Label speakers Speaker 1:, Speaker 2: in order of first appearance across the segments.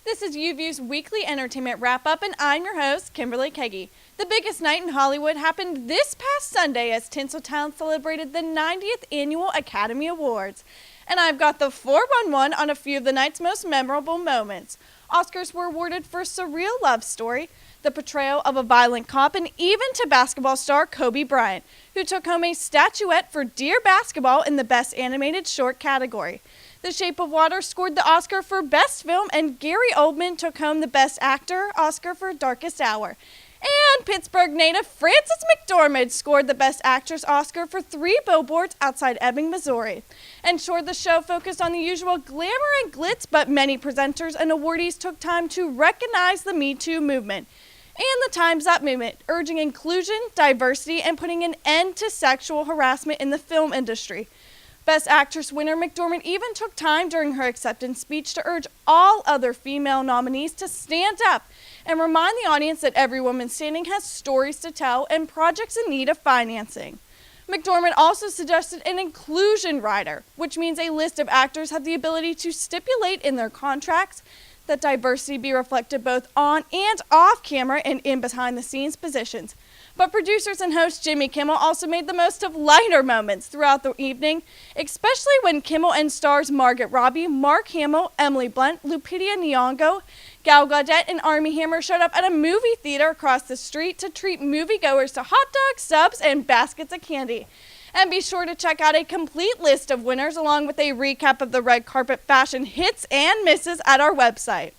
Speaker 1: This is UView's weekly entertainment wrap-up, and I'm your host, Kimberly-March. The biggest night in Hollywood happened this past Sunday as Tinseltown celebrated the 90th Annual Academy Awards. And I've got the 411 on a few of the night's most memorable moments. Oscars were awarded for Surreal Love Story, the portrayal of a violent cop, and even to basketball star Kobe Bryant, who took home a statuette for Dear Basketball in the Best Animated Short category. The Shape of Water scored the Oscar for Best Film, and Gary Oldman took home the Best Actor Oscar for Darkest Hour. And Pittsburgh native Frances McDormand scored the Best Actress Oscar for 3 Billboards Outside Ebbing, Missouri. And sure, the show focused on the usual glamour and glitz, but many presenters and awardees took time to recognize the Me Too movement and the Time's Up movement, urging inclusion, diversity, and putting an end to sexual harassment in the film industry. Best Actress winner McDormand even took time during her acceptance speech to urge all other female nominees to stand up and remind the audience that every woman standing has stories to tell and projects in need of financing. McDormand also suggested an inclusion rider, which means a list of actors have the ability to stipulate in their contracts that diversity be reflected both on and off camera and in behind-the-scenes positions. But producers and host Jimmy Kimmel also made the most of lighter moments throughout the evening, especially when Kimmel and stars Margot Robbie, Mark Hamill, Emily Blunt, Lupita Nyong'o, Gal Gadot, and Armie Hammer showed up at a movie theater across the street to treat moviegoers to hot dogs, subs, and baskets of candy. And be sure to check out a complete list of winners along with a recap of the red carpet fashion hits and misses at our website.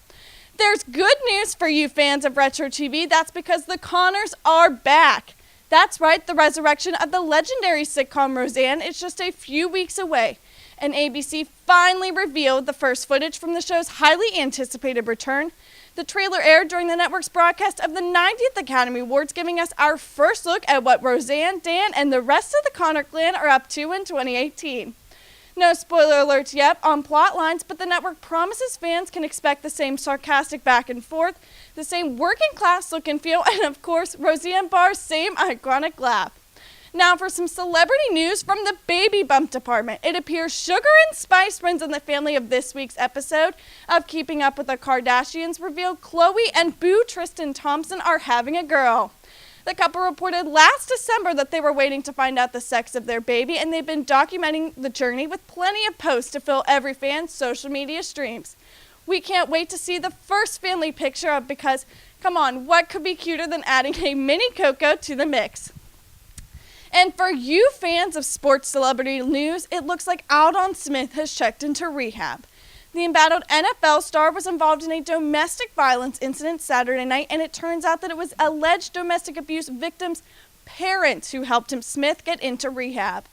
Speaker 1: There's good news for you fans of retro TV. That's because the Connors are back. That's right, the resurrection of the legendary sitcom Roseanne is just a few weeks away. And ABC finally revealed the first footage from the show's highly anticipated return. The trailer aired during the network's broadcast of the 90th Academy Awards, giving us our first look at what Roseanne, Dan, and the rest of the Connor clan are up to in 2018. No spoiler alerts yet on plot lines, but the network promises fans can expect the same sarcastic back and forth, the same working class look and feel, and of course, Roseanne Barr's same iconic laugh. Now for some celebrity news from the baby bump department. It appears Sugar and Spice runs in the family of this week's episode of Keeping Up with the Kardashians revealed Khloe and Boo Tristan Thompson are having a girl. The couple reported last December that they were waiting to find out the sex of their baby, and they've been documenting the journey with plenty of posts to fill every fan's social media streams. We can't wait to see the first family picture up because, come on, what could be cuter than adding a mini Coco to the mix? And for you fans of sports celebrity news, it looks like Aldon Smith has checked into rehab. The embattled NFL star was involved in a domestic violence incident Saturday night, and it turns out that it was alleged domestic abuse victim's parents who helped Smith get into rehab.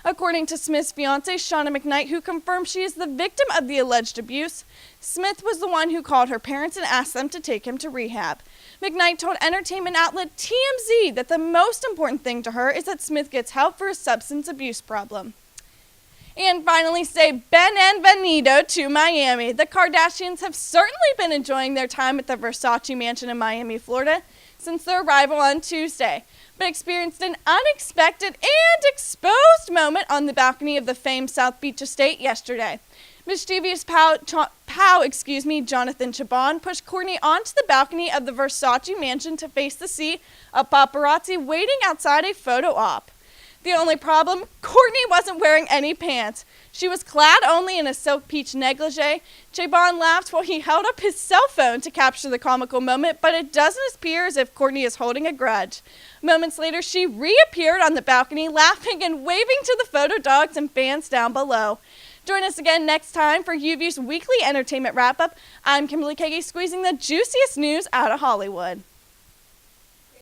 Speaker 1: According to Smith's fiancée, Shauna McKnight, who confirmed she is the victim of the alleged abuse, Smith was the one who called her parents and asked them to take him to rehab. McKnight told entertainment outlet TMZ that the most important thing to her is that Smith gets help for his substance abuse problem. And finally, say benvenido to Miami. The Kardashians have certainly been enjoying their time at the Versace mansion in Miami, Florida, since their arrival on Tuesday, but experienced an unexpected and exposed moment on the balcony of the famed South Beach estate yesterday. Mischievous Jonathan Chabon pushed Kourtney onto the balcony of the Versace mansion to face the sea of paparazzi waiting outside a photo op. The only problem, Kourtney wasn't wearing any pants. She was clad only in a silk peach negligee. Chabon laughed while he held up his cell phone to capture the comical moment, but it doesn't appear as if Kourtney is holding a grudge. Moments later, she reappeared on the balcony, laughing and waving to the photo dogs and fans down below. Join us again next time for UView's weekly entertainment wrap-up. I'm Kimberly-March, squeezing the juiciest news out of Hollywood.